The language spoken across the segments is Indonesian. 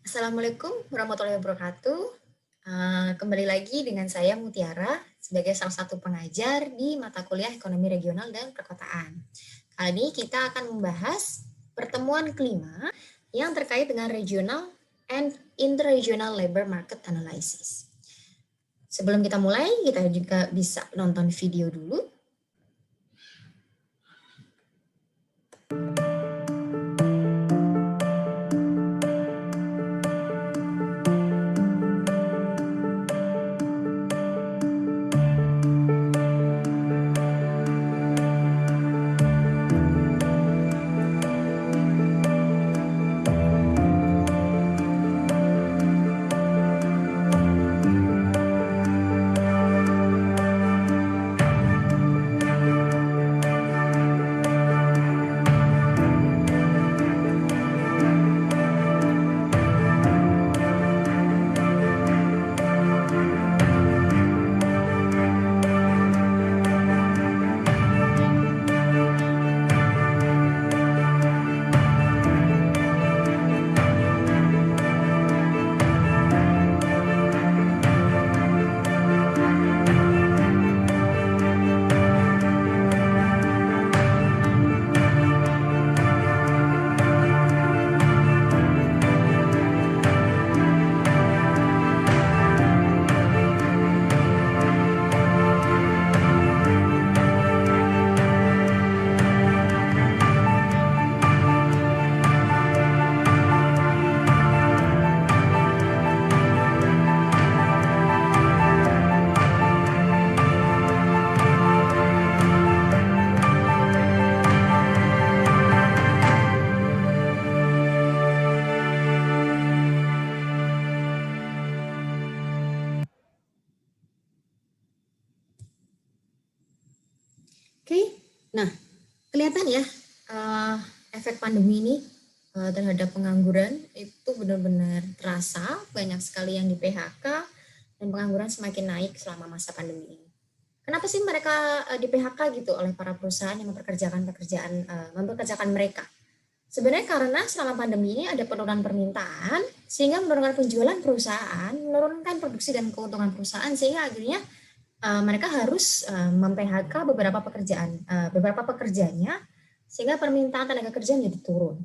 Assalamualaikum warahmatullahi wabarakatuh. Kembali lagi dengan saya Mutiara sebagai salah satu pengajar di mata kuliah Ekonomi Regional dan Perkotaan. Kali ini kita akan membahas pertemuan kelima yang terkait dengan Regional and Interregional Labor Market Analysis. Sebelum kita mulai, kita juga bisa nonton video dulu. Oke, nah kelihatan ya efek pandemi ini terhadap pengangguran itu benar-benar terasa, banyak sekali yang di PHK dan pengangguran semakin naik selama masa pandemi ini. Kenapa sih mereka di PHK gitu oleh para perusahaan yang mempekerjakan mereka? Sebenarnya karena selama pandemi ini ada penurunan permintaan sehingga menurunkan penjualan perusahaan, menurunkan produksi dan keuntungan perusahaan sehingga akhirnya mereka harus mem-PHK beberapa pekerjanya sehingga permintaan tenaga kerja menjadi turun.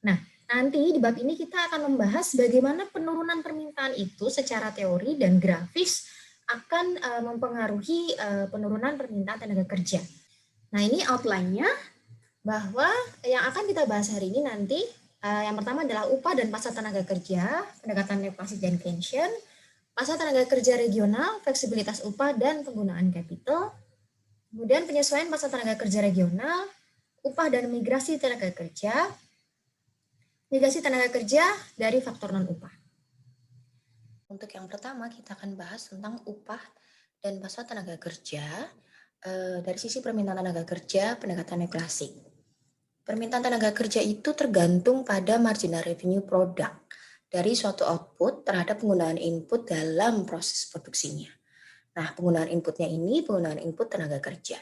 Nah, nanti di bab ini kita akan membahas bagaimana penurunan permintaan itu secara teori dan grafis akan mempengaruhi penurunan permintaan tenaga kerja. Nah, ini outline-nya bahwa yang akan kita bahas hari ini nanti yang pertama adalah upah dan pasar tenaga kerja, pendekatan neoklasis dan Keynesian, pasar tenaga kerja regional, fleksibilitas upah dan penggunaan capital, kemudian penyesuaian pasar tenaga kerja regional, upah dan migrasi tenaga kerja dari faktor non-upah. Untuk yang pertama kita akan bahas tentang upah dan pasar tenaga kerja dari sisi permintaan tenaga kerja pendekatan klasik. Permintaan tenaga kerja itu tergantung pada marginal revenue product dari suatu output terhadap penggunaan input dalam proses produksinya. Nah, penggunaan inputnya ini penggunaan input tenaga kerja.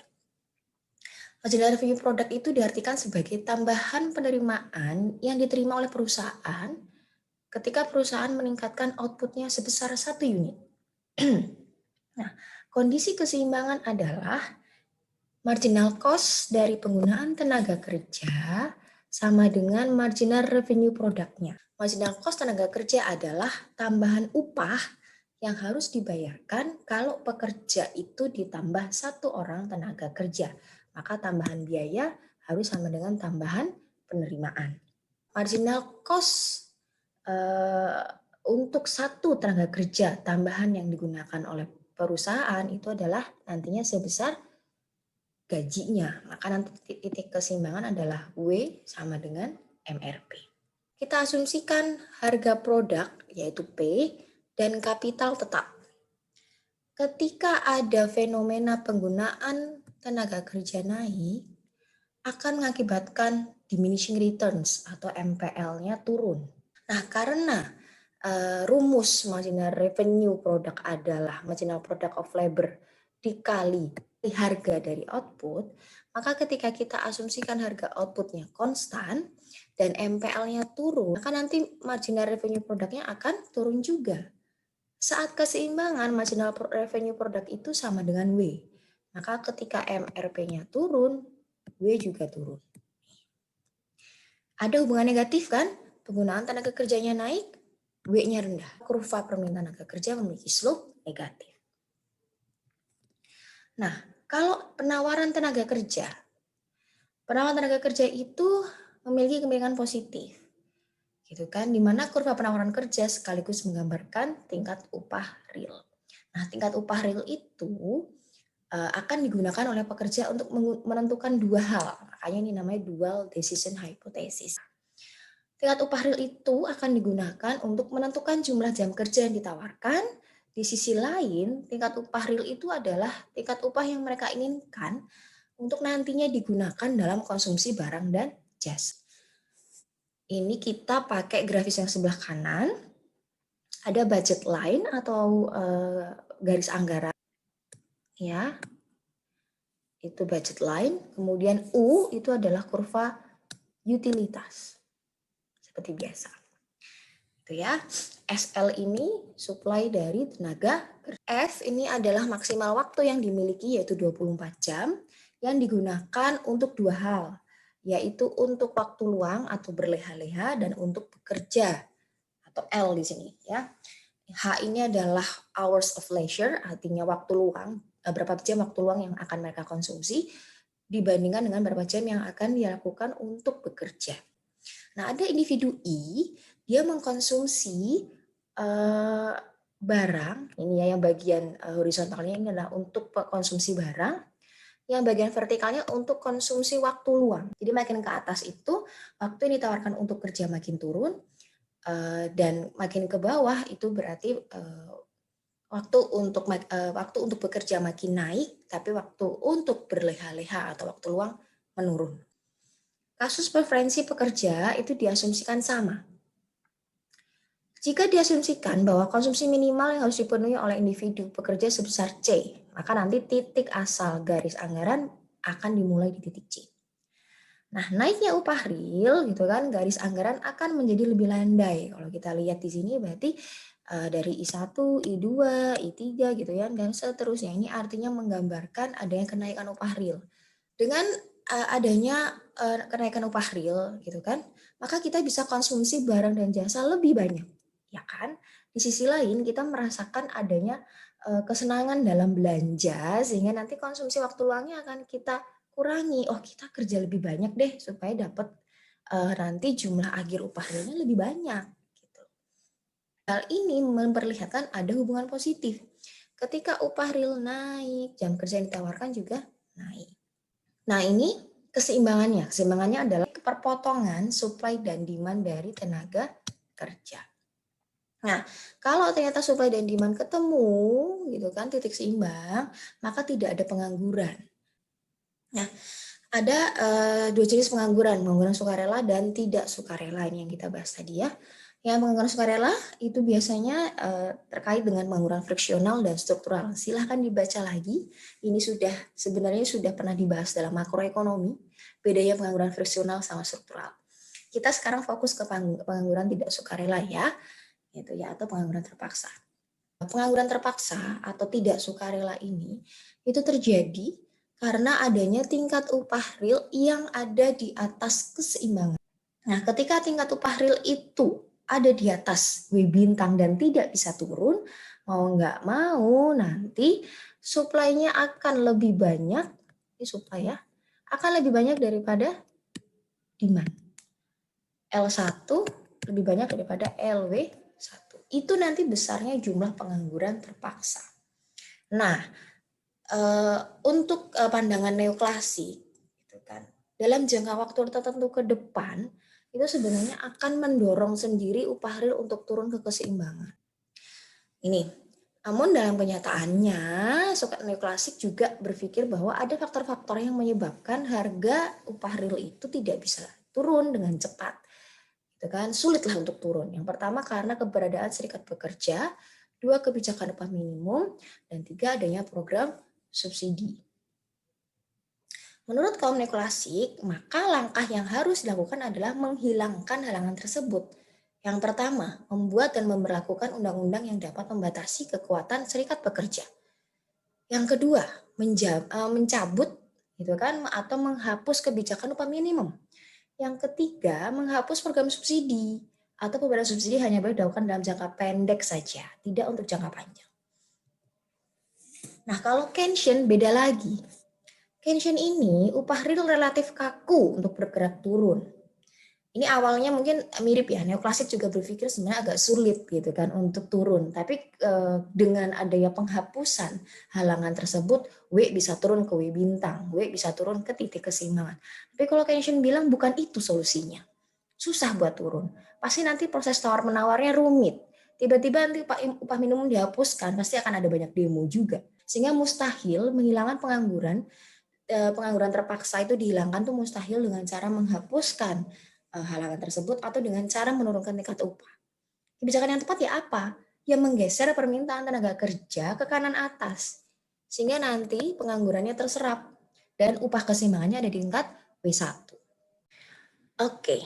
Marginal revenue product itu diartikan sebagai tambahan penerimaan yang diterima oleh perusahaan ketika perusahaan meningkatkan outputnya sebesar 1 unit. Nah, kondisi keseimbangan adalah marginal cost dari penggunaan tenaga kerja sama dengan marginal revenue produknya. Marginal cost tenaga kerja adalah tambahan upah yang harus dibayarkan kalau pekerja itu ditambah 1 orang tenaga kerja. Maka tambahan biaya harus sama dengan tambahan penerimaan. Marginal cost untuk 1 tenaga kerja tambahan yang digunakan oleh perusahaan itu adalah nantinya sebesar gajinya. Maka nanti titik keseimbangan adalah W sama dengan MRP. Kita asumsikan harga produk yaitu P dan kapital tetap. Ketika ada fenomena penggunaan tenaga kerja naik, akan mengakibatkan diminishing returns atau MPL-nya turun. Nah, karena rumus marginal revenue product adalah marginal product of labor dikali harga dari output, maka ketika kita asumsikan harga outputnya konstan, dan MPL-nya turun, maka nanti marginal revenue produknya akan turun juga. Saat keseimbangan, marginal revenue produk itu sama dengan W. Maka ketika MRP-nya turun, W juga turun. Ada hubungan negatif kan? Penggunaan tenaga kerjanya naik, W-nya rendah. Kurva permintaan tenaga kerja memiliki slope negatif. Nah, kalau penawaran tenaga kerja itu memiliki kemungkinan positif. Gitu kan, di mana kurva penawaran kerja sekaligus menggambarkan tingkat upah real. Nah, tingkat upah real itu akan digunakan oleh pekerja untuk menentukan dua hal. Makanya ini namanya dual decision hypothesis. Tingkat upah real itu akan digunakan untuk menentukan jumlah jam kerja yang ditawarkan. Di sisi lain, tingkat upah real itu adalah tingkat upah yang mereka inginkan untuk nantinya digunakan dalam konsumsi barang dan jasa. Ini kita pakai grafis yang sebelah kanan. Ada budget line atau garis anggaran. Ya, itu budget line. Kemudian U itu adalah kurva utilitas. Seperti biasa. Itu ya. SL ini supply dari tenaga. F ini adalah maksimal waktu yang dimiliki yaitu 24 jam yang digunakan untuk dua hal, yaitu untuk waktu luang atau berleha-leha dan untuk bekerja atau L di sini ya. H ini adalah hours of leisure, artinya waktu luang, berapa jam waktu luang yang akan mereka konsumsi dibandingkan dengan berapa jam yang akan dilakukan untuk bekerja. Nah, ada individu I, dia mengkonsumsi barang, ini ya yang bagian horizontalnya ini adalah untuk konsumsi barang, yang bagian vertikalnya untuk konsumsi waktu luang. Jadi makin ke atas itu waktu yang ditawarkan untuk kerja makin turun, dan makin ke bawah itu berarti waktu untuk bekerja makin naik, tapi waktu untuk berleha-leha atau waktu luang menurun. Kasus preferensi pekerja itu diasumsikan sama. Jika diasumsikan bahwa konsumsi minimal yang harus dipenuhi oleh individu pekerja sebesar C, maka nanti titik asal garis anggaran akan dimulai di titik C. Nah, naiknya upah real gitu kan, garis anggaran akan menjadi lebih landai. Kalau kita lihat di sini berarti dari I1, I2, I3 gitu ya, dan seterusnya. Ini artinya menggambarkan adanya kenaikan upah real. Dengan adanya kenaikan upah real gitu kan, maka kita bisa konsumsi barang dan jasa lebih banyak, ya kan? Di sisi lain kita merasakan adanya kesenangan dalam belanja sehingga nanti konsumsi waktu luangnya akan kita kurangi. Oh, kita kerja lebih banyak deh supaya dapat nanti jumlah akhir upah realnya lebih banyak. Gitu. Hal ini memperlihatkan ada hubungan positif. Ketika upah real naik, jam kerja yang ditawarkan juga naik. Nah, ini keseimbangannya. Keseimbangannya adalah perpotongan supply dan demand dari tenaga kerja. Nah, kalau ternyata supply dan demand ketemu, gitu kan, titik seimbang, maka tidak ada pengangguran. Nah, ada dua jenis pengangguran sukarela dan tidak sukarela, ini yang kita bahas tadi ya. Yang pengangguran sukarela itu biasanya terkait dengan pengangguran friksional dan struktural. Silahkan dibaca lagi. Ini sebenarnya sudah pernah dibahas dalam makroekonomi, bedanya pengangguran friksional sama struktural. Kita sekarang fokus ke pengangguran tidak sukarela ya, gitu ya, atau pengangguran terpaksa. Pengangguran terpaksa atau tidak sukarela ini itu terjadi karena adanya tingkat upah real yang ada di atas keseimbangan. Nah, ketika tingkat upah real itu ada di atas W bintang dan tidak bisa turun, mau nggak mau nanti supply-nya akan lebih banyak, ini supply ya, akan lebih banyak daripada demand. L1 lebih banyak daripada LW1. Itu nanti besarnya jumlah pengangguran terpaksa. Nah, untuk pandangan neoklasik, gitu kan, dalam jangka waktu tertentu ke depan, itu sebenarnya akan mendorong sendiri upah real untuk turun ke keseimbangan. Ini, namun dalam kenyataannya, neoklasik juga berpikir bahwa ada faktor-faktor yang menyebabkan harga upah real itu tidak bisa turun dengan cepat. Gitu kan, sulitlah untuk turun. Yang pertama karena keberadaan serikat pekerja, 2 kebijakan upah minimum, dan 3 adanya program subsidi. Menurut kaum neoklasik, maka langkah yang harus dilakukan adalah menghilangkan halangan tersebut. Yang pertama, membuat dan memberlakukan undang-undang yang dapat membatasi kekuatan serikat pekerja. Yang kedua, mencabut gitu kan atau menghapus kebijakan upah minimum. Yang ketiga, menghapus program subsidi atau pemberian subsidi hanya boleh dilakukan dalam jangka pendek saja, tidak untuk jangka panjang. Nah, kalau Kenshin beda lagi. Kenshin ini upah real relatif kaku untuk bergerak turun. Ini awalnya mungkin mirip ya, neoklasik juga berpikir sebenarnya agak sulit gitu kan untuk turun. Tapi dengan adanya penghapusan halangan tersebut, W bisa turun ke W bintang, W bisa turun ke titik keseimbangan. Tapi kalau Kenshin bilang bukan itu solusinya. Susah buat turun. Pasti nanti proses tawar-menawarnya rumit. Tiba-tiba nanti upah minimum dihapuskan, pasti akan ada banyak demo juga. Sehingga mustahil menghilangkan pengangguran terpaksa itu dihilangkan tuh mustahil dengan cara menghapuskan halangan tersebut atau dengan cara menurunkan tingkat upah. Kebijakan yang tepat ya apa? Ya menggeser permintaan tenaga kerja ke kanan atas. Sehingga nanti penganggurannya terserap dan upah keseimbangannya ada di tingkat W1. Oke,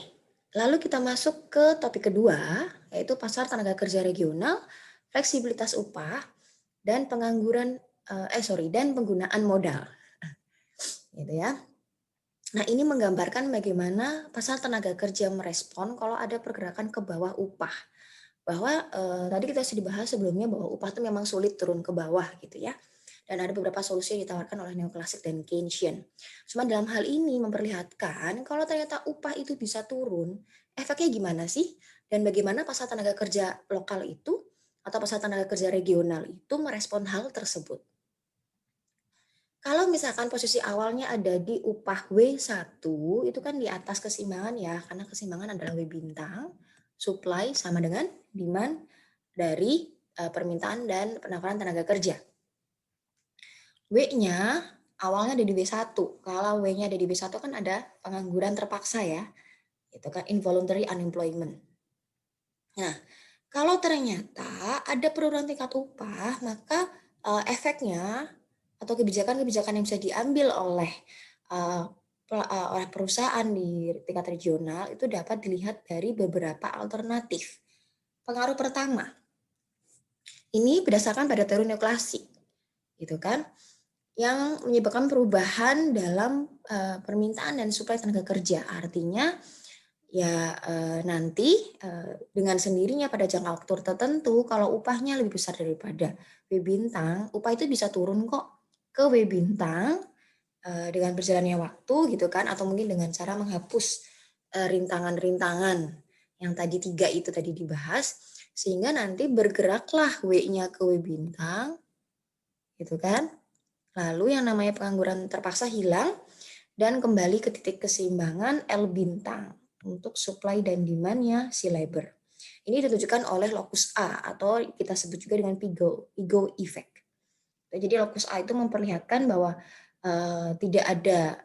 lalu kita masuk ke topik kedua, yaitu pasar tenaga kerja regional, fleksibilitas upah, dan dan penggunaan modal. Gitu ya. Nah, ini menggambarkan bagaimana pasar tenaga kerja merespon kalau ada pergerakan ke bawah upah. Bahwa tadi kita sudah dibahas sebelumnya bahwa upah itu memang sulit turun ke bawah gitu ya. Dan ada beberapa solusi yang ditawarkan oleh neoklasik dan Keynesian. Cuma dalam hal ini memperlihatkan kalau ternyata upah itu bisa turun, efeknya gimana sih? Dan bagaimana pasar tenaga kerja lokal itu atau pasar tenaga kerja regional itu merespon hal tersebut. Kalau misalkan posisi awalnya ada di upah W1, itu kan di atas keseimbangan ya, karena keseimbangan adalah W bintang, supply sama dengan demand dari permintaan dan penawaran tenaga kerja. W-nya awalnya ada di W1. Kalau W-nya ada di W1 kan ada pengangguran terpaksa ya. Itu kan involuntary unemployment. Nah, kalau ternyata ada penurunan tingkat upah, maka efeknya atau kebijakan-kebijakan yang bisa diambil oleh perusahaan di tingkat regional itu dapat dilihat dari beberapa alternatif. Pengaruh pertama, ini berdasarkan pada teori neoklasik, gitu kan, yang menyebabkan perubahan dalam permintaan dan suplai tenaga kerja. Artinya ya nanti dengan sendirinya pada jangka waktu tertentu kalau upahnya lebih besar daripada W bintang, upah itu bisa turun kok ke W bintang dengan berjalannya waktu gitu kan, atau mungkin dengan cara menghapus rintangan-rintangan yang tadi 3 itu tadi dibahas, sehingga nanti bergeraklah W-nya ke W bintang gitu kan. Lalu yang namanya pengangguran terpaksa hilang dan kembali ke titik keseimbangan L bintang untuk supply dan demand-nya si labor. Ini ditunjukkan oleh locus A atau kita sebut juga dengan Pigot effect. Jadi locus A itu memperlihatkan bahwa tidak ada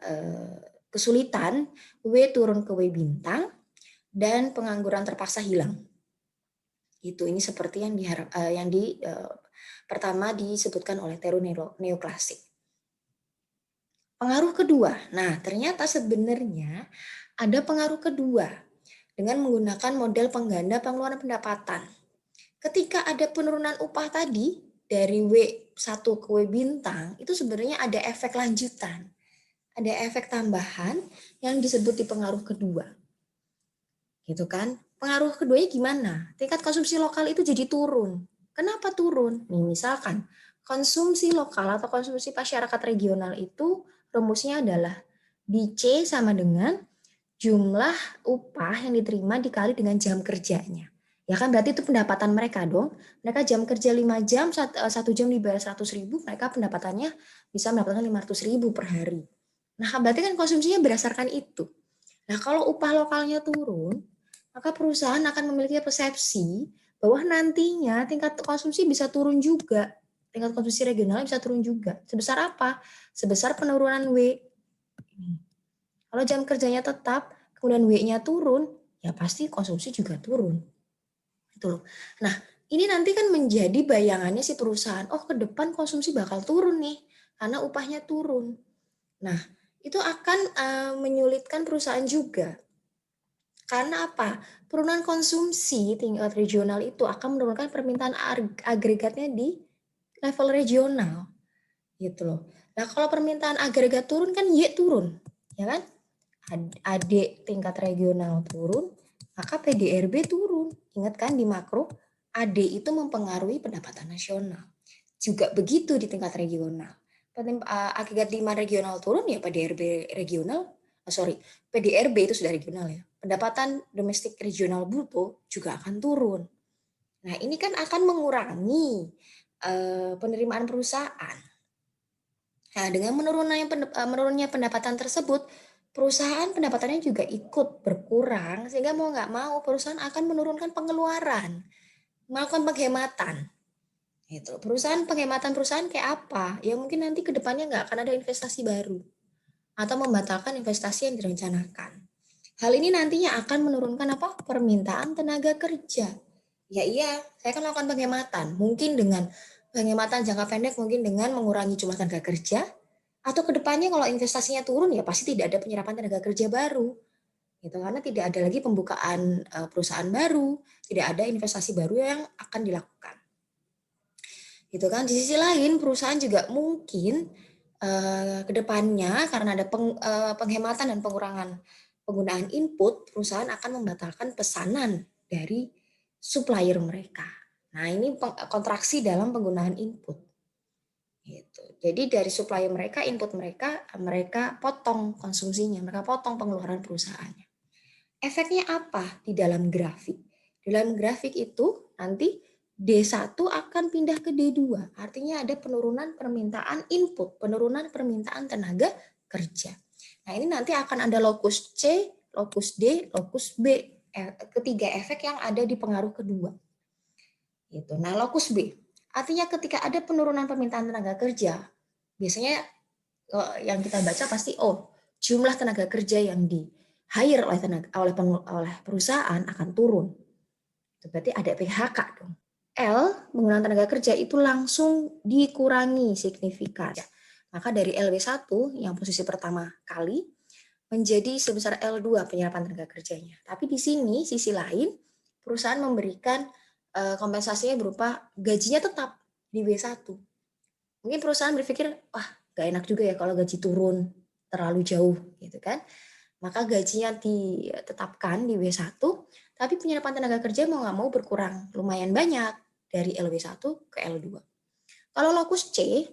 kesulitan W turun ke W bintang dan pengangguran terpaksa hilang. Ini seperti yang pertama disebutkan oleh teori neoklasik. Pengaruh kedua. Nah, ternyata sebenarnya ada pengaruh kedua dengan menggunakan model pengganda pengeluaran pendapatan. Ketika ada penurunan upah tadi dari W1 ke W bintang, itu sebenarnya ada efek lanjutan. Ada efek tambahan yang disebut di pengaruh kedua. Gitu kan? Pengaruh keduanya gimana? Tingkat konsumsi lokal itu jadi turun. Kenapa turun? Nih, misalkan konsumsi lokal atau konsumsi masyarakat regional itu rumusnya adalah di C sama dengan jumlah upah yang diterima dikali dengan jam kerjanya. Ya kan berarti itu pendapatan mereka dong. Mereka jam kerja 5 jam, 1 jam dibayar 100.000, mereka pendapatannya bisa mendapatkan 500.000 per hari. Nah berarti kan konsumsinya berdasarkan itu. Nah kalau upah lokalnya turun, maka perusahaan akan memiliki persepsi bahwa nantinya tingkat konsumsi bisa turun juga. Tingkat konsumsi regional bisa turun juga. Sebesar apa? Sebesar penurunan W. Kalau jam kerjanya tetap, kemudian W-nya turun, ya pasti konsumsi juga turun. Itu loh. Nah, ini nanti kan menjadi bayangannya si perusahaan, oh ke depan konsumsi bakal turun nih, karena upahnya turun. Nah, itu akan menyulitkan perusahaan juga. Karena apa? Penurunan konsumsi tingkat regional itu akan menurunkan permintaan agregatnya di level regional, gitu loh. Nah, kalau permintaan agregat turun kan Y turun, ya kan? AD tingkat regional turun, maka PDRB turun. Ingat kan di makro, AD itu mempengaruhi pendapatan nasional. Juga begitu di tingkat regional. Agregat demand regional turun ya PDRB regional, PDRB itu sudah regional ya. Pendapatan domestik regional bruto juga akan turun. Nah, ini kan akan mengurangi penerimaan perusahaan. Nah, dengan menurunnya pendapatan tersebut, perusahaan pendapatannya juga ikut berkurang, sehingga mau nggak mau perusahaan akan menurunkan pengeluaran, melakukan penghematan. Gitu. Penghematan perusahaan kayak apa? Ya mungkin nanti ke depannya nggak akan ada investasi baru atau membatalkan investasi yang direncanakan. Hal ini nantinya akan menurunkan apa? Permintaan tenaga kerja. Ya iya, saya akan melakukan penghematan. Mungkin dengan penghematan jangka pendek, mungkin dengan mengurangi jumlah tenaga kerja, atau ke depannya kalau investasinya turun ya pasti tidak ada penyerapan tenaga kerja baru. Gitu, karena tidak ada lagi pembukaan perusahaan baru, tidak ada investasi baru yang akan dilakukan. Gitu kan. Di sisi lain perusahaan juga mungkin ke depannya karena ada penghematan dan pengurangan penggunaan input, perusahaan akan membatalkan pesanan dari supplier mereka. Nah, ini kontraksi dalam penggunaan input. Gitu. Jadi dari supplier mereka, input mereka, mereka potong konsumsinya, mereka potong pengeluaran perusahaannya. Efeknya apa di dalam grafik? Di dalam grafik itu nanti D1 akan pindah ke D2. Artinya ada penurunan permintaan input, penurunan permintaan tenaga kerja. Nah, ini nanti akan ada lokus C, lokus D, lokus B. Ketiga efek yang ada di pengaruh kedua. Gitu. Nah, lokus B. Artinya ketika ada penurunan permintaan tenaga kerja, biasanya yang kita baca pasti jumlah tenaga kerja yang di hire oleh perusahaan akan turun. Itu berarti ada PHK dong. L, penggunaan tenaga kerja itu langsung dikurangi signifikan. Maka dari LW1 yang posisi pertama kali menjadi sebesar L2 penyerapan tenaga kerjanya. Tapi di sini sisi lain perusahaan memberikan kompensasinya berupa gajinya tetap di W1. Mungkin perusahaan berpikir, wah gak enak juga ya kalau gaji turun terlalu jauh gitu kan. Maka gajinya ditetapkan di W1, tapi penyerapan tenaga kerja mau nggak mau berkurang lumayan banyak dari LW1 ke L2. Kalau lokus C,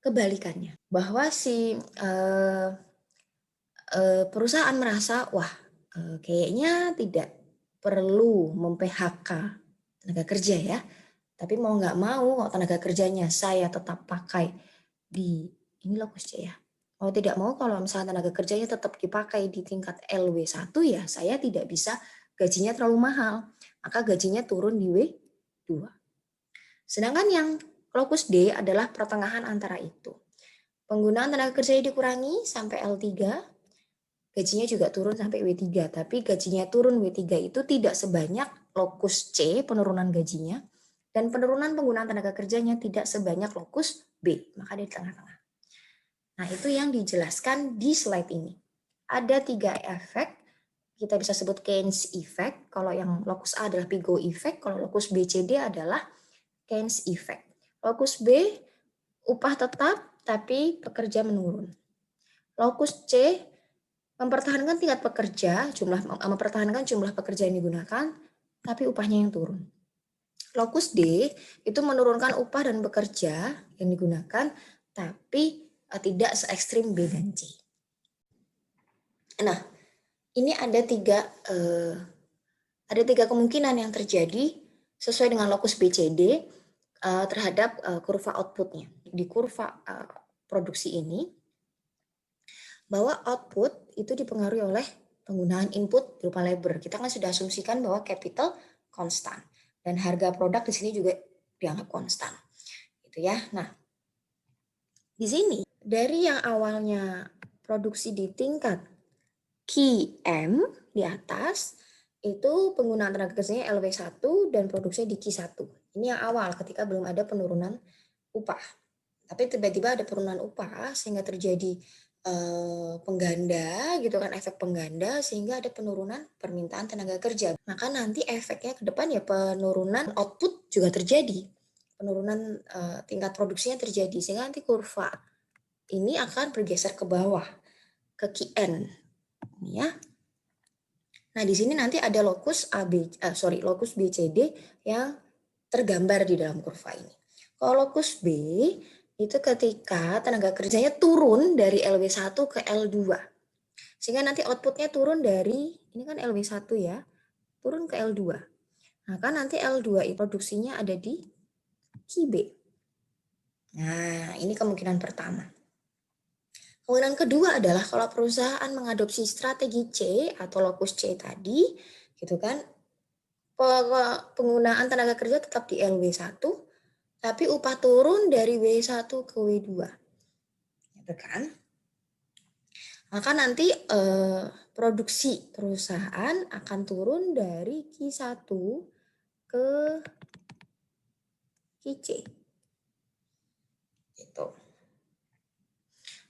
kebalikannya. Bahwa si perusahaan merasa, wah kayaknya tidak perlu mem-PHK tenaga kerja ya. Tapi mau nggak mau, kalau tenaga kerjanya saya tetap pakai ini lokus C ya. Mau tidak mau kalau misalnya tenaga kerjanya tetap dipakai di tingkat LW1 ya saya tidak bisa gajinya terlalu mahal. Maka gajinya turun di W2. Sedangkan yang lokus D adalah pertengahan antara itu. Penggunaan tenaga kerjanya dikurangi sampai L3, gajinya juga turun sampai W3. Tapi gajinya turun W3 itu tidak sebanyak lokus C penurunan gajinya, dan penurunan penggunaan tenaga kerjanya tidak sebanyak lokus B, maka di tengah-tengah. Nah, itu yang dijelaskan di slide ini. Ada 3 efek, kita bisa sebut Keynes effect. Kalau yang lokus A adalah Pigot effect, kalau lokus B, C, D adalah Keynes effect. Lokus B, upah tetap tapi pekerja menurun. Lokus C, mempertahankan tingkat pekerja, mempertahankan jumlah pekerja yang digunakan, tapi upahnya yang turun. Lokus D itu menurunkan upah dan pekerja yang digunakan, tapi tidak se ekstrim B dan C. Nah, ini ada tiga kemungkinan yang terjadi sesuai dengan lokus BCD terhadap kurva outputnya. Di kurva produksi ini, bahwa output itu dipengaruhi oleh penggunaan input berupa labor. Kita kan sudah asumsikan bahwa capital konstan dan harga produk di sini juga dianggap konstan. Gitu ya. Nah, di sini dari yang awalnya produksi di tingkat QM di atas itu penggunaan tenaga kerjanya LW1 dan produksinya di Q1. Ini yang awal ketika belum ada penurunan upah. Tapi tiba-tiba ada penurunan upah sehingga terjadi pengganda gitu kan, efek pengganda sehingga ada penurunan permintaan tenaga kerja. Maka nanti efeknya ke depan ya penurunan output juga terjadi. Penurunan tingkat produksinya terjadi sehingga nanti kurva ini akan bergeser ke bawah ke QN ya. Nah, di sini nanti ada lokus lokus BCD yang tergambar di dalam kurva ini. Kalau lokus B itu ketika tenaga kerjanya turun dari LW1 ke L2. Sehingga nanti outputnya turun dari, ini kan LW1 ya, turun ke L2. Nah, kan nanti L2 itu produksinya ada di QB. Nah, ini kemungkinan pertama. Kemungkinan kedua adalah kalau perusahaan mengadopsi strategi C atau lokus C tadi, gitu kan, penggunaan tenaga kerja tetap di LW1, tapi upah turun dari W1 ke W2. Gitu kan? Maka nanti produksi perusahaan akan turun dari Q1 ke QC. Gitu.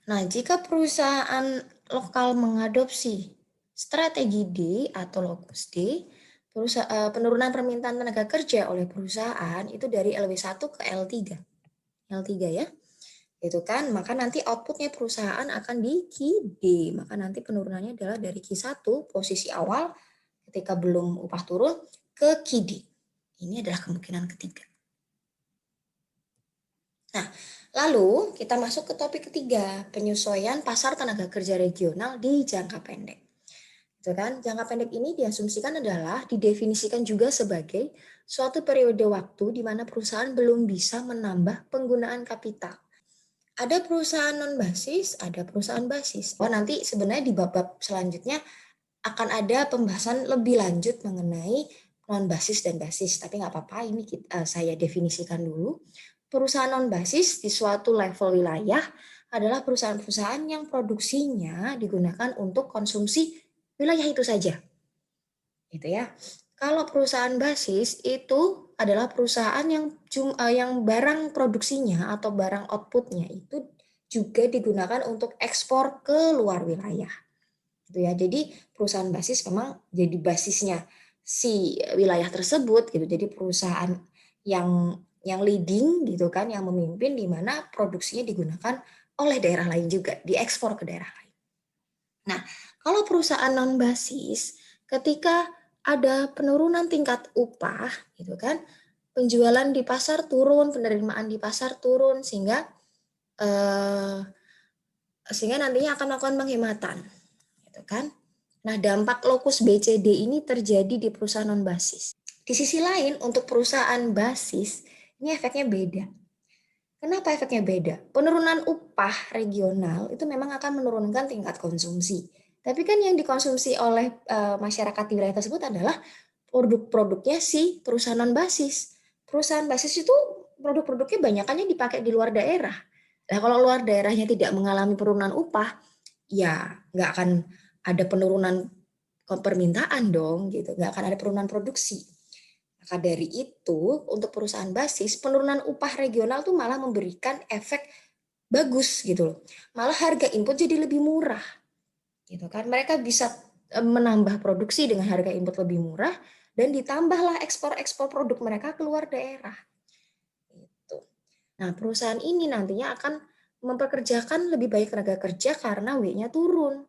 Nah, jika perusahaan lokal mengadopsi strategi D atau lokus D, penurunan permintaan tenaga kerja oleh perusahaan itu dari LW1 ke L3. L3 ya. Itu kan, maka nanti outputnya perusahaan akan di Q-D. Maka nanti penurunannya adalah dari Q1 posisi awal ketika belum upah turun ke Q-D. Ini adalah kemungkinan ketiga. Nah, lalu kita masuk ke topik ketiga, penyesuaian pasar tenaga kerja regional di jangka pendek. Itu kan, jangka pendek ini diasumsikan adalah didefinisikan juga sebagai suatu periode waktu di mana perusahaan belum bisa menambah penggunaan kapital. Ada perusahaan non-basis, ada perusahaan basis. Nanti sebenarnya di bab-bab selanjutnya akan ada pembahasan lebih lanjut mengenai non-basis dan basis. Tapi nggak apa-apa, ini saya definisikan dulu. Perusahaan non-basis di suatu level wilayah adalah perusahaan-perusahaan yang produksinya digunakan untuk konsumsi wilayah itu saja. Gitu ya. Kalau perusahaan basis itu adalah perusahaan yang barang produksinya atau barang outputnya itu juga digunakan untuk ekspor ke luar wilayah. Gitu ya. Jadi perusahaan basis memang jadi basisnya si wilayah tersebut gitu. Jadi perusahaan yang leading gitu kan, yang memimpin di mana produksinya digunakan oleh daerah lain juga, diekspor ke daerah lain. Nah, kalau perusahaan non basis ketika ada penurunan tingkat upah gitu kan, penjualan di pasar turun, penerimaan di pasar turun sehingga nantinya akan melakukan penghematan gitu kan. Nah, dampak lokus BCD ini terjadi di perusahaan non basis. Di sisi lain untuk perusahaan basis ini efeknya beda. Kenapa efeknya beda? Penurunan upah regional itu memang akan menurunkan tingkat konsumsi. Tapi kan yang dikonsumsi oleh masyarakat di wilayah tersebut adalah produk-produknya si perusahaan non basis. Perusahaan basis itu produk-produknya banyakannya dipakai di luar daerah. Nah, kalau luar daerahnya tidak mengalami penurunan upah, ya nggak akan ada penurunan permintaan dong, gitu. Nggak akan ada penurunan produksi. Maka dari itu, untuk perusahaan basis, penurunan upah regional tuh malah memberikan efek bagus gitu loh. Malah harga input jadi lebih murah. Gitu kan. Mereka bisa menambah produksi dengan harga input lebih murah dan ditambahlah ekspor-ekspor produk mereka keluar daerah. Gitu. Nah, perusahaan ini nantinya akan mempekerjakan lebih banyak tenaga kerja karena W-nya turun.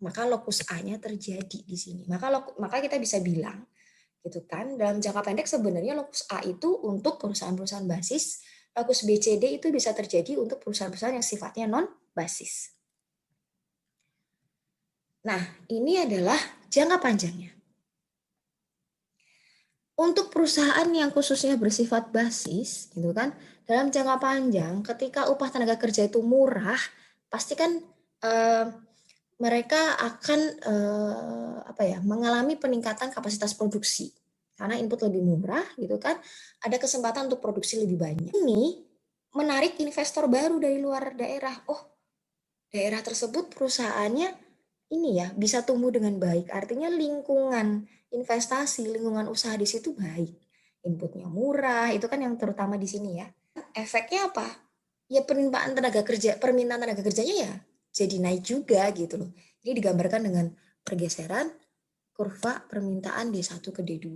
Maka lokus A-nya terjadi di sini. Maka kita bisa bilang gitu kan. Dalam jangka pendek sebenarnya lokus A itu untuk perusahaan-perusahaan basis, lokus B, C, D itu bisa terjadi untuk perusahaan-perusahaan yang sifatnya non basis. Nah, ini adalah jangka panjangnya. Untuk perusahaan yang khususnya bersifat basis, gitu kan, dalam jangka panjang, ketika upah tenaga kerja itu murah, pasti kan mereka akan mengalami peningkatan kapasitas produksi karena input lebih murah, gitu kan, ada kesempatan untuk produksi lebih banyak. Ini menarik investor baru dari luar daerah. Oh, daerah tersebut perusahaannya ini ya bisa tumbuh dengan baik. Artinya lingkungan investasi, lingkungan usaha di situ baik. Inputnya murah, itu kan yang terutama di sini ya. Efeknya apa? Ya permintaan tenaga kerjanya ya jadi naik juga gitu loh. Ini digambarkan dengan pergeseran kurva permintaan D1 ke D2.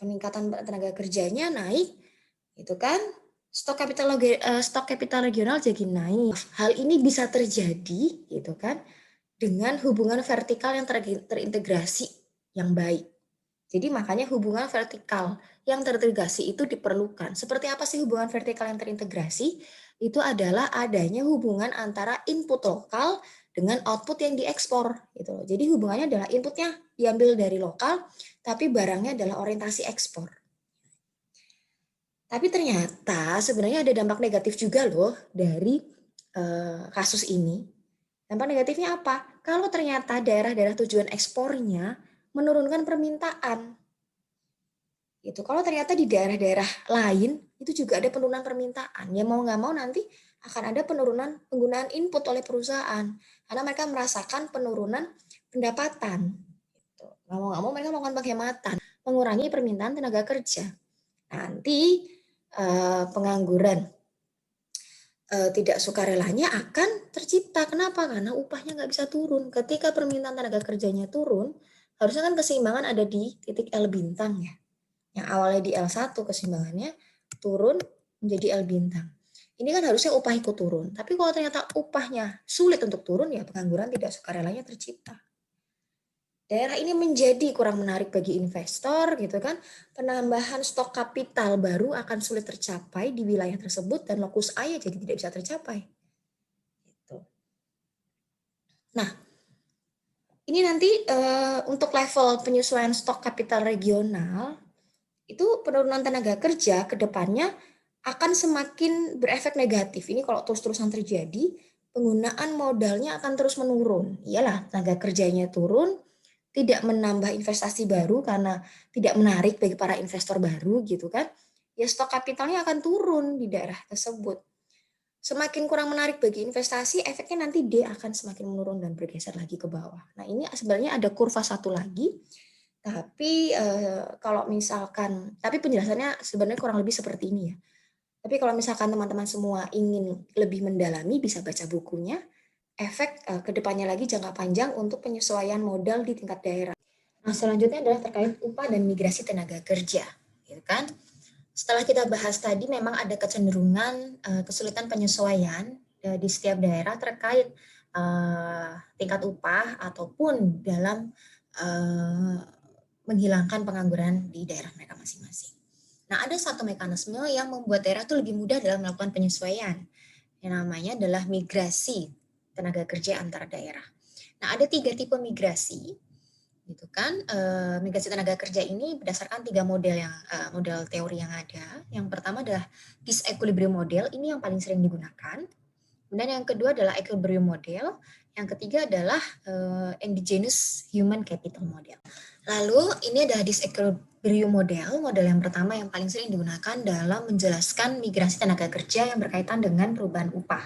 Peningkatan tenaga kerjanya naik, itu kan stok kapital regional jadi naik. Hal ini bisa terjadi gitu kan dengan hubungan vertikal yang terintegrasi yang baik. Jadi makanya hubungan vertikal yang terintegrasi itu diperlukan. Seperti apa sih hubungan vertikal yang terintegrasi? Itu adalah adanya hubungan antara input lokal dengan output yang diekspor gitu. Jadi hubungannya adalah inputnya diambil dari lokal, tapi barangnya adalah orientasi ekspor. Tapi ternyata sebenarnya ada dampak negatif juga loh dari kasus ini. Dampak negatifnya apa? Kalau ternyata daerah-daerah tujuan ekspornya menurunkan permintaan. Gitu. Kalau ternyata di daerah-daerah lain itu juga ada penurunan permintaan, ya mau nggak mau nanti akan ada penurunan penggunaan input oleh perusahaan karena mereka merasakan penurunan pendapatan. Gitu. Nggak mau mereka melakukan penghematan, mengurangi permintaan tenaga kerja. Nanti pengangguran tidak sukarelanya akan tercipta. Kenapa? Karena upahnya nggak bisa turun. Ketika permintaan tenaga kerjanya turun, harusnya kan keseimbangan ada di titik L bintang ya. Yang awalnya di L1 keseimbangannya turun menjadi L bintang. Ini kan harusnya upah ikut turun. Tapi kalau ternyata upahnya sulit untuk turun, ya pengangguran tidak sukarelanya tercipta. Daerah ini menjadi kurang menarik bagi investor gitu kan. Penambahan stok kapital baru akan sulit tercapai di wilayah tersebut dan lokus A ya jadi tidak bisa tercapai. Gitu. Nah, ini nanti untuk level penyesuaian stok kapital regional itu penurunan tenaga kerja ke depannya akan semakin berefek negatif. Ini kalau terus-terusan terjadi, penggunaan modalnya akan terus menurun. Iyalah, tenaga kerjanya turun, tidak menambah investasi baru karena tidak menarik bagi para investor baru gitu kan. Ya stok kapitalnya akan turun di daerah tersebut. Semakin kurang menarik bagi investasi, efeknya nanti dia akan semakin menurun dan bergeser lagi ke bawah. Nah ini sebenarnya ada kurva satu lagi, tapi kalau misalkan, tapi penjelasannya sebenarnya kurang lebih seperti ini ya. Tapi kalau misalkan teman-teman semua ingin lebih mendalami, bisa baca bukunya. Efek kedepannya lagi jangka panjang untuk penyesuaian modal di tingkat daerah. Nah selanjutnya adalah terkait upah dan migrasi tenaga kerja, gitu kan? Setelah kita bahas tadi, memang ada kecenderungan kesulitan penyesuaian di setiap daerah terkait tingkat upah ataupun dalam menghilangkan pengangguran di daerah mereka masing-masing. Nah, ada satu mekanisme yang membuat daerah itu lebih mudah dalam melakukan penyesuaian. Yang namanya adalah migrasi tenaga kerja antar daerah. Nah, ada 3 tipe migrasi gitu kan. Migrasi tenaga kerja ini berdasarkan 3 model yang model teori yang ada. Yang pertama adalah disequilibrium model, ini yang paling sering digunakan. Kemudian yang kedua adalah equilibrium model, yang ketiga adalah endogenous human capital model. Lalu ini adalah disequilibrium model, model yang pertama yang paling sering digunakan dalam menjelaskan migrasi tenaga kerja yang berkaitan dengan perubahan upah.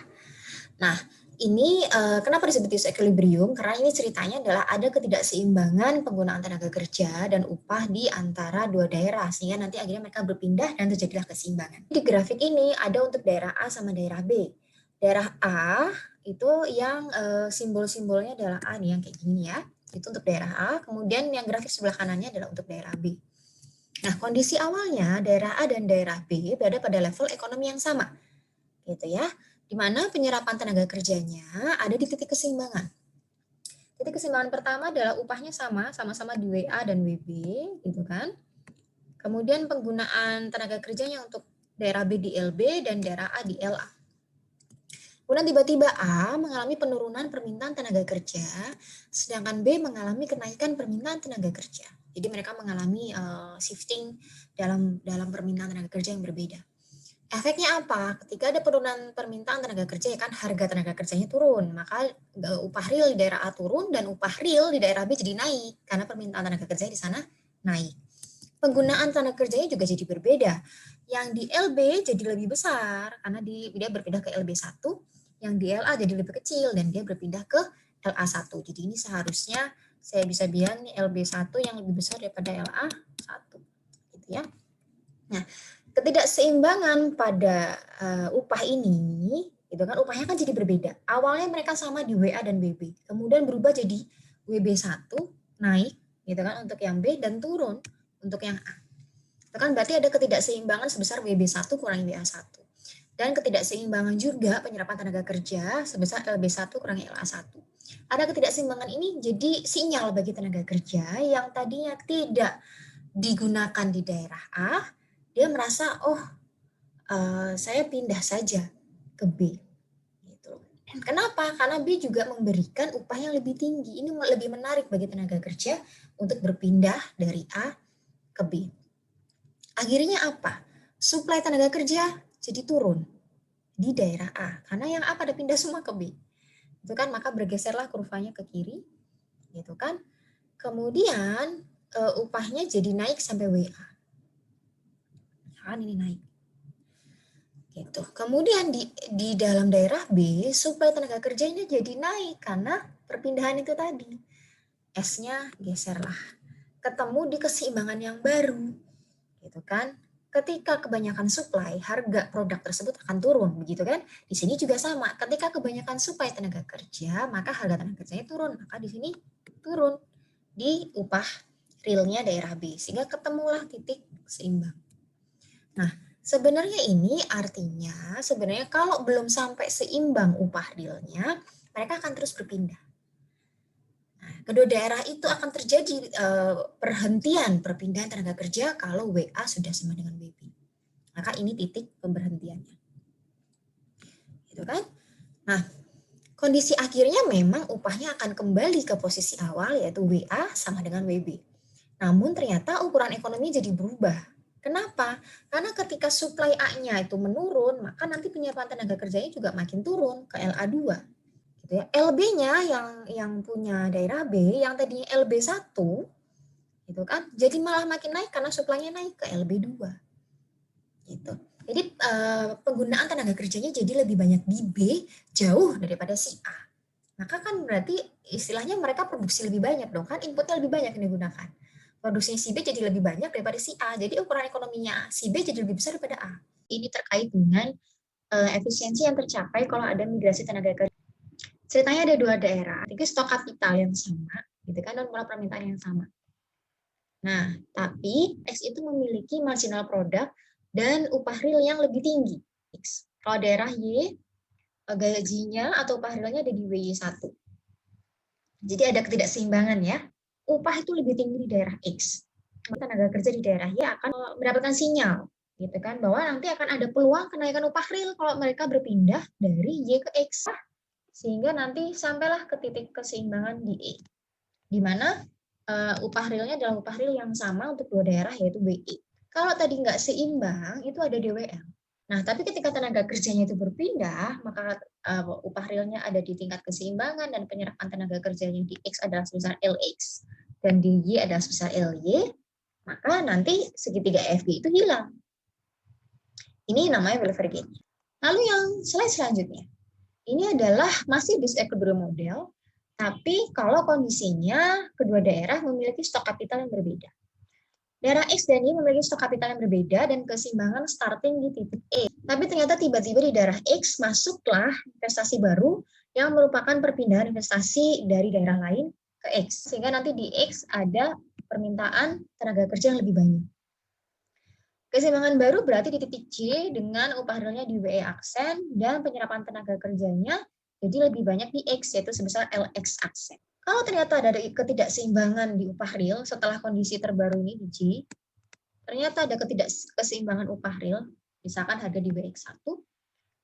Nah, ini kenapa disebut disequilibrium? Karena ini ceritanya adalah ada ketidakseimbangan penggunaan tenaga kerja dan upah di antara dua daerah, sehingga nanti akhirnya mereka berpindah dan terjadilah keseimbangan. Di grafik ini ada untuk daerah A sama daerah B. Daerah A itu yang simbol-simbolnya adalah A nih, yang kayak gini ya. Itu untuk daerah A, kemudian yang grafik sebelah kanannya adalah untuk daerah B. Nah, kondisi awalnya daerah A dan daerah B berada pada level ekonomi yang sama, gitu ya, di mana penyerapan tenaga kerjanya ada di titik keseimbangan. Titik keseimbangan pertama adalah upahnya sama-sama di WA dan WB, gitu kan. Kemudian penggunaan tenaga kerjanya untuk daerah B di LB dan daerah A di LA. Kemudian tiba-tiba A mengalami penurunan permintaan tenaga kerja, sedangkan B mengalami kenaikan permintaan tenaga kerja. Jadi mereka mengalami shifting dalam permintaan tenaga kerja yang berbeda. Efeknya apa? Ketika ada penurunan permintaan tenaga kerja, ya kan harga tenaga kerjanya turun, maka upah real di daerah A turun dan upah real di daerah B jadi naik karena permintaan tenaga kerja di sana naik. Penggunaan tenaga kerjanya juga jadi berbeda. Yang di LB jadi lebih besar karena dia berpindah ke LB1, yang di LA jadi lebih kecil dan dia berpindah ke LA1. Jadi ini seharusnya saya bisa bilang nih LB1 yang lebih besar daripada LA1. Gitu ya. Nah, ketidakseimbangan pada upah ini gitu kan, upahnya kan jadi berbeda. Awalnya mereka sama di WA dan WB, kemudian berubah jadi WB1 naik gitu kan untuk yang B dan turun untuk yang A. Itu kan berarti ada ketidakseimbangan sebesar WB1 kurangi WA1. Dan ketidakseimbangan juga penyerapan tenaga kerja sebesar LB1 kurangi LA1. Ada ketidakseimbangan ini jadi sinyal bagi tenaga kerja yang tadinya tidak digunakan di daerah A, dia merasa, oh saya pindah saja ke B. Gitu. Kenapa? Karena B juga memberikan upah yang lebih tinggi. Ini lebih menarik bagi tenaga kerja untuk berpindah dari A ke B. Akhirnya apa? Suplai tenaga kerja jadi turun di daerah A. Karena yang A pada pindah semua ke B. Itu kan, maka bergeserlah kurvanya ke kiri. Gitu kan. Kemudian upahnya jadi naik sampai WA. Kan ini naik. Gitu. Kemudian di dalam daerah B, suplai tenaga kerjanya jadi naik karena perpindahan itu tadi. S-nya geserlah. Ketemu di keseimbangan yang baru. Gitu kan? Ketika kebanyakan suplai, harga produk tersebut akan turun, begitu kan? Di sini juga sama. Ketika kebanyakan suplai tenaga kerja, maka harga tenaga kerjanya turun. Maka di sini turun di upah realnya daerah B, sehingga ketemulah titik seimbang. Nah, sebenarnya ini artinya sebenarnya kalau belum sampai seimbang upah realnya, mereka akan terus berpindah. Nah, kedua daerah itu akan terjadi perhentian perpindahan tenaga kerja kalau WA sudah sama dengan WB. Maka ini titik pemberhentiannya. Gitu kan? Nah, kondisi akhirnya memang upahnya akan kembali ke posisi awal yaitu WA sama dengan WB. Namun ternyata ukuran ekonomi jadi berubah. Kenapa? Karena ketika suplai A-nya itu menurun, maka nanti penyerapan tenaga kerjanya juga makin turun ke LA2. Gitu ya. LB-nya yang punya daerah B, yang tadinya LB1, gitu kan, jadi malah makin naik karena suplainya naik ke LB2. Gitu. Jadi penggunaan tenaga kerjanya jadi lebih banyak di B jauh daripada si A. Maka kan berarti istilahnya mereka produksi lebih banyak dong, kan inputnya lebih banyak yang digunakan. Produksinya si B jadi lebih banyak daripada si A. Jadi ukuran ekonominya si B jadi lebih besar daripada A. Ini terkait dengan efisiensi yang tercapai kalau ada migrasi tenaga kerja. Ceritanya ada dua daerah, itu stok kapital yang sama, gitu kan, dan pola permintaan yang sama. Nah, tapi X itu memiliki marginal product dan upah real yang lebih tinggi. X. Kalau daerah Y, gajinya atau upah realnya ada di WY1. Jadi ada ketidakseimbangan ya. Upah itu lebih tinggi di daerah X. Tenaga kerja di daerah Y akan mendapatkan sinyal gitu kan, bahwa nanti akan ada peluang kenaikan upah real kalau mereka berpindah dari Y ke X. Sehingga nanti sampailah ke titik keseimbangan di E. Di mana upah realnya adalah upah real yang sama untuk dua daerah yaitu BI. Kalau tadi nggak seimbang, itu ada DWL. Nah, tapi ketika tenaga kerjanya itu berpindah, maka upah realnya ada di tingkat keseimbangan dan penyerapan tenaga kerjanya di X adalah sebesar LX dan di Y adalah sebesar LY, maka nanti segitiga FG itu hilang. Ini namanya Wheeler gain. Lalu yang slide selanjutnya, ini adalah masih disequilibrium model, tapi kalau kondisinya kedua daerah memiliki stok kapital yang berbeda. Daerah X dan Y memiliki stok kapital yang berbeda dan keseimbangan starting di titik E. Tapi ternyata tiba-tiba di daerah X masuklah investasi baru yang merupakan perpindahan investasi dari daerah lain ke X. Sehingga nanti di X ada permintaan tenaga kerja yang lebih banyak. Keseimbangan baru berarti di titik C dengan upah realnya di WE aksen dan penyerapan tenaga kerjanya jadi lebih banyak di X, yaitu sebesar LX aksen. Kalau ternyata ada ketidakseimbangan di upah real setelah kondisi terbaru ini di G, ternyata ada ketidakseimbangan upah real, misalkan harga di WX1,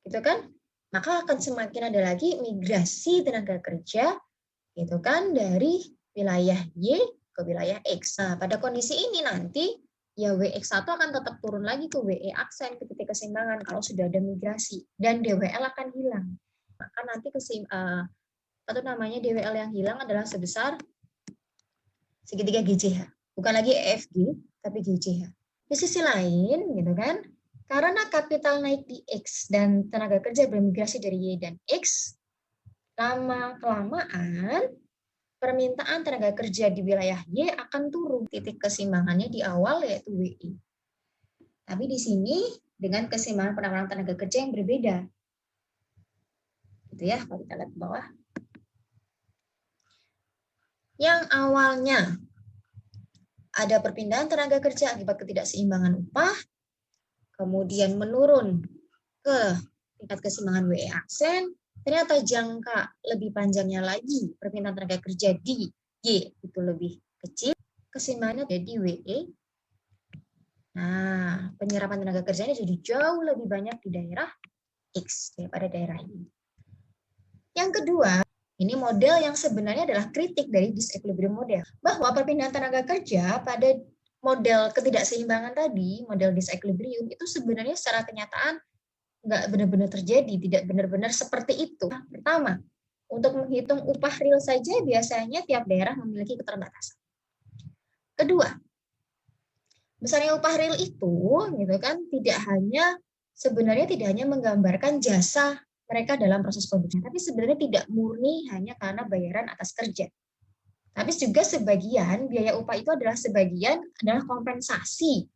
gitu kan, maka akan semakin ada lagi migrasi tenaga kerja, gitu kan, dari wilayah Y ke wilayah X. Nah, pada kondisi ini nanti ya WX1 akan tetap turun lagi ke WE aksen ke titik keseimbangan kalau sudah ada migrasi dan DWL akan hilang. Maka nanti DWL yang hilang adalah sebesar segitiga GCH. Bukan lagi EFG tapi GCH. Di sisi lain gitu kan, karena kapital naik di X dan tenaga kerja bermigrasi dari Y dan X, lama-kelamaan permintaan tenaga kerja di wilayah Y akan turun. Titik keseimbangannya di awal yaitu WI. Tapi di sini dengan keseimbangan penawaran tenaga kerja yang berbeda. Gitu ya, kalau kita lihat ke bawah. Yang awalnya ada perpindahan tenaga kerja akibat ketidakseimbangan upah, kemudian menurun ke tingkat keseimbangan WE aksen, ternyata jangka lebih panjangnya lagi permintaan tenaga kerja di Y itu lebih kecil, keseimbangannya jadi WE. Nah, penyerapan tenaga kerjanya jadi jauh lebih banyak di daerah X daripada daerah Y. Yang kedua, ini model yang sebenarnya adalah kritik dari disequilibrium model, bahwa perpindahan tenaga kerja pada model ketidakseimbangan tadi, model disequilibrium itu sebenarnya secara kenyataan nggak benar-benar terjadi, tidak benar-benar seperti itu. Pertama, untuk menghitung upah real saja biasanya tiap daerah memiliki keterbatasan. Kedua, besarnya upah real itu, gitu kan, sebenarnya tidak hanya menggambarkan jasa mereka dalam proses produksi, tapi sebenarnya tidak murni hanya karena bayaran atas kerja. Tapi juga sebagian biaya upah itu adalah kompensasi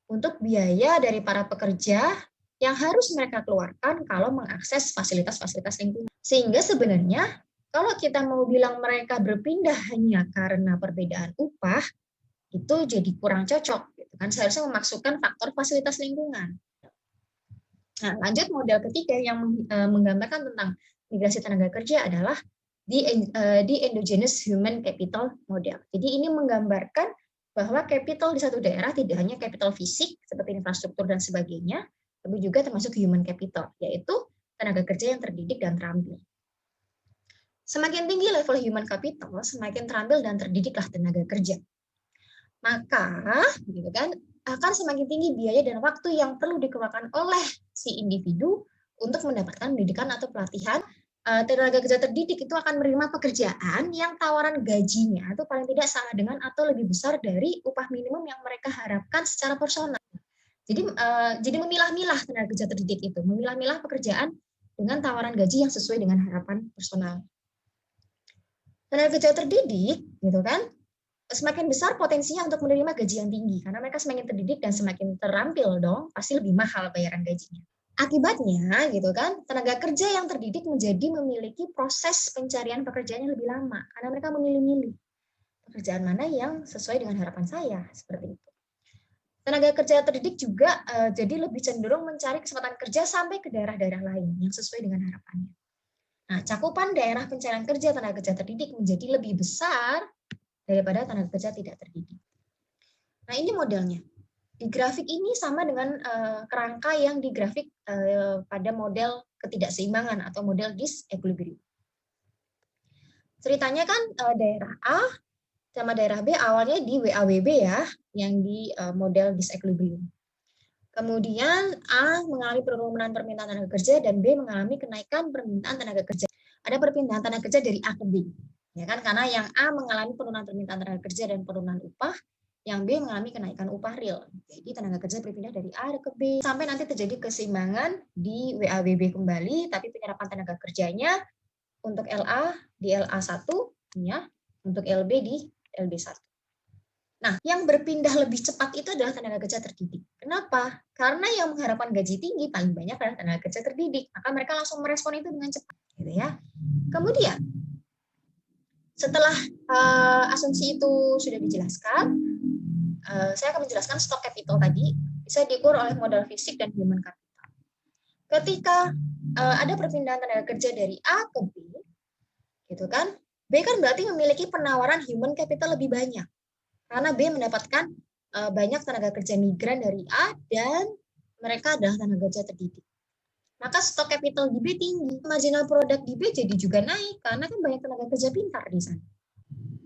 untuk biaya dari para pekerja yang harus mereka keluarkan kalau mengakses fasilitas-fasilitas lingkungan. Sehingga sebenarnya kalau kita mau bilang mereka berpindah hanya karena perbedaan upah, itu jadi kurang cocok. Gitu kan? Seharusnya memasukkan faktor fasilitas lingkungan. Nah, lanjut model ketiga yang menggambarkan tentang migrasi tenaga kerja adalah di endogenous human capital model. Jadi ini menggambarkan bahwa capital di satu daerah tidak hanya capital fisik seperti infrastruktur dan sebagainya, tapi juga termasuk human capital, yaitu tenaga kerja yang terdidik dan terampil. Semakin tinggi level human capital, semakin terampil dan terdidiklah tenaga kerja. Maka, gitu kan, akan semakin tinggi biaya dan waktu yang perlu dikeluarkan oleh si individu untuk mendapatkan pendidikan atau pelatihan. Tenaga kerja terdidik itu akan menerima pekerjaan yang tawaran gajinya itu paling tidak sama dengan atau lebih besar dari upah minimum yang mereka harapkan secara personal. Jadi memilah-milah tenaga kerja terdidik itu, memilah-milah pekerjaan dengan tawaran gaji yang sesuai dengan harapan personal. Tenaga kerja terdidik, gitu kan, semakin besar potensinya untuk menerima gaji yang tinggi karena mereka semakin terdidik dan semakin terampil dong, pasti lebih mahal bayaran gajinya. Akibatnya, gitu kan, tenaga kerja yang terdidik memiliki proses pencarian pekerjaan yang lebih lama karena mereka memilih-milih pekerjaan mana yang sesuai dengan harapan saya, seperti itu. Tenaga kerja terdidik juga jadi lebih cenderung mencari kesempatan kerja sampai ke daerah-daerah lain yang sesuai dengan harapannya. Nah, cakupan daerah pencarian kerja tenaga kerja terdidik menjadi lebih besar daripada tenaga kerja tidak terdidik. Nah, ini modelnya. Di grafik ini sama dengan kerangka yang di grafik pada model ketidakseimbangan atau model disequilibrium. Ceritanya kan daerah A sama daerah B awalnya di WAWB ya, yang di model disequilibrium. Kemudian A mengalami penurunan permintaan tenaga kerja dan B mengalami kenaikan permintaan tenaga kerja. Ada perpindahan tenaga kerja dari A ke B. Ya kan? Karena yang A mengalami penurunan permintaan tenaga kerja dan penurunan upah, yang B mengalami kenaikan upah real. Jadi tenaga kerja berpindah dari A ke B sampai nanti terjadi keseimbangan di WAWB kembali, tapi penyerapan tenaga kerjanya untuk LA di LA1 ya, untuk LB di LB1. Nah, yang berpindah lebih cepat itu adalah tenaga kerja terdidik. Kenapa? Karena yang mengharapkan gaji tinggi paling banyak adalah tenaga kerja terdidik. Maka mereka langsung merespon itu dengan cepat, gitu ya. Kemudian setelah asumsi itu sudah dijelaskan, saya akan menjelaskan stok capital tadi bisa diukur oleh modal fisik dan human capital. Ketika ada perpindahan tenaga kerja dari A ke B, gitu kan? B kan berarti memiliki penawaran human capital lebih banyak. Karena B mendapatkan banyak tenaga kerja migran dari A dan mereka adalah tenaga kerja terdidik. Maka stok capital di B tinggi, marginal product di B jadi juga naik karena kan banyak tenaga kerja pintar di sana.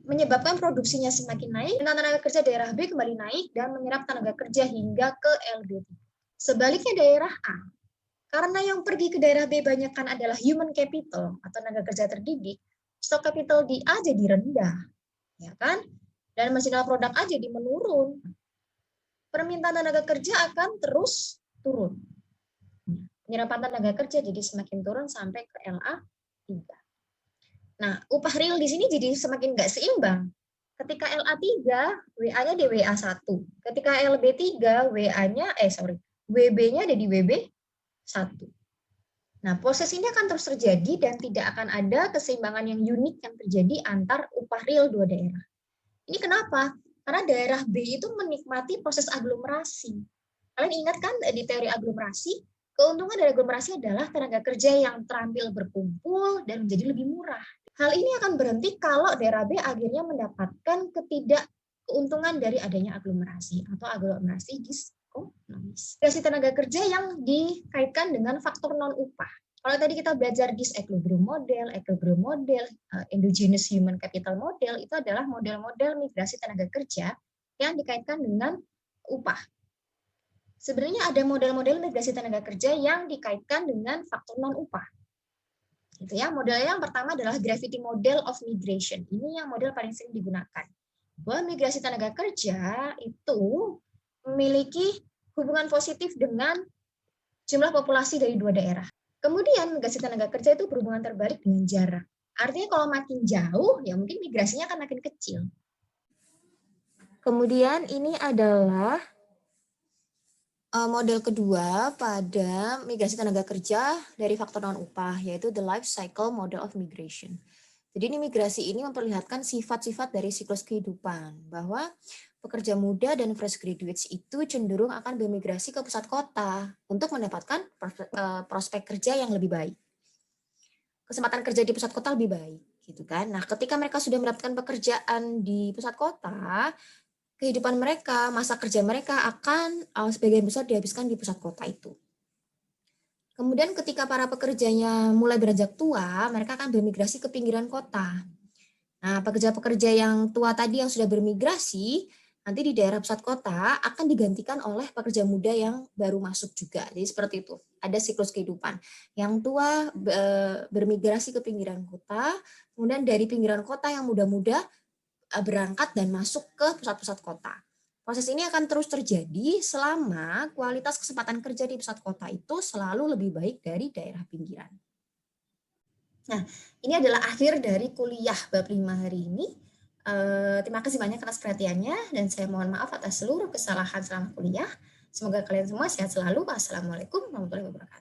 Menyebabkan produksinya semakin naik, dan tenaga kerja daerah B kembali naik dan menyerap tenaga kerja hingga ke LB. Sebaliknya daerah A, karena yang pergi ke daerah B banyakkan adalah human capital atau tenaga kerja terdidik, stok capital di A jadi rendah, ya kan? Dan marginal product A jadi menurun. Permintaan tenaga kerja akan terus turun. Penyerapan tenaga kerja jadi semakin turun sampai ke LA3. Nah, upah real di sini jadi semakin nggak seimbang. Ketika LA3, WA-nya di WA1. Ketika LB3, WB-nya ada di WB1. Nah, proses ini akan terus terjadi dan tidak akan ada keseimbangan yang unik yang terjadi antar upah real dua daerah. Ini kenapa? Karena daerah B itu menikmati proses aglomerasi. Kalian ingat kan di teori aglomerasi, keuntungan dari aglomerasi adalah tenaga kerja yang terampil berkumpul dan menjadi lebih murah. Hal ini akan berhenti kalau daerah B akhirnya mendapatkan keuntungan dari adanya aglomerasi atau aglomerasi diskonomis. Migrasi tenaga kerja yang dikaitkan dengan faktor non upah. Kalau tadi kita belajar disequilibrium model, endogenous human capital model, itu adalah model-model migrasi tenaga kerja yang dikaitkan dengan upah. Sebenarnya ada model-model migrasi tenaga kerja yang dikaitkan dengan faktor non upah. Gitu ya. Model yang pertama adalah gravity model of migration. Ini yang model paling sering digunakan. Bahwa migrasi tenaga kerja itu memiliki hubungan positif dengan jumlah populasi dari dua daerah. Kemudian migrasi tenaga kerja itu berhubungan terbalik dengan jarak. Artinya kalau makin jauh, ya mungkin migrasinya akan makin kecil. Kemudian ini adalah model kedua pada migrasi tenaga kerja dari faktor non-upah, yaitu the life cycle model of migration. Jadi ini migrasi ini memperlihatkan sifat-sifat dari siklus kehidupan, bahwa pekerja muda dan fresh graduates itu cenderung akan bermigrasi ke pusat kota untuk mendapatkan prospek kerja yang lebih baik. Kesempatan kerja di pusat kota lebih baik, gitu kan. Nah, ketika mereka sudah mendapatkan pekerjaan di pusat kota, kehidupan mereka, masa kerja mereka akan sebagian besar dihabiskan di pusat kota itu. Kemudian ketika para pekerjanya mulai beranjak tua, mereka akan bermigrasi ke pinggiran kota. Nah, pekerja-pekerja yang tua tadi yang sudah bermigrasi, nanti di daerah pusat kota akan digantikan oleh pekerja muda yang baru masuk juga. Jadi seperti itu, ada siklus kehidupan. Yang tua bermigrasi ke pinggiran kota, kemudian dari pinggiran kota yang muda-muda berangkat dan masuk ke pusat-pusat kota. Proses ini akan terus terjadi selama kualitas kesempatan kerja di pusat kota itu selalu lebih baik dari daerah pinggiran. Nah, ini adalah akhir dari kuliah bab 5 hari ini. Terima kasih banyak atas perhatiannya dan saya mohon maaf atas seluruh kesalahan selama kuliah. Semoga kalian semua sehat selalu. Wassalamualaikum warahmatullahi wabarakatuh.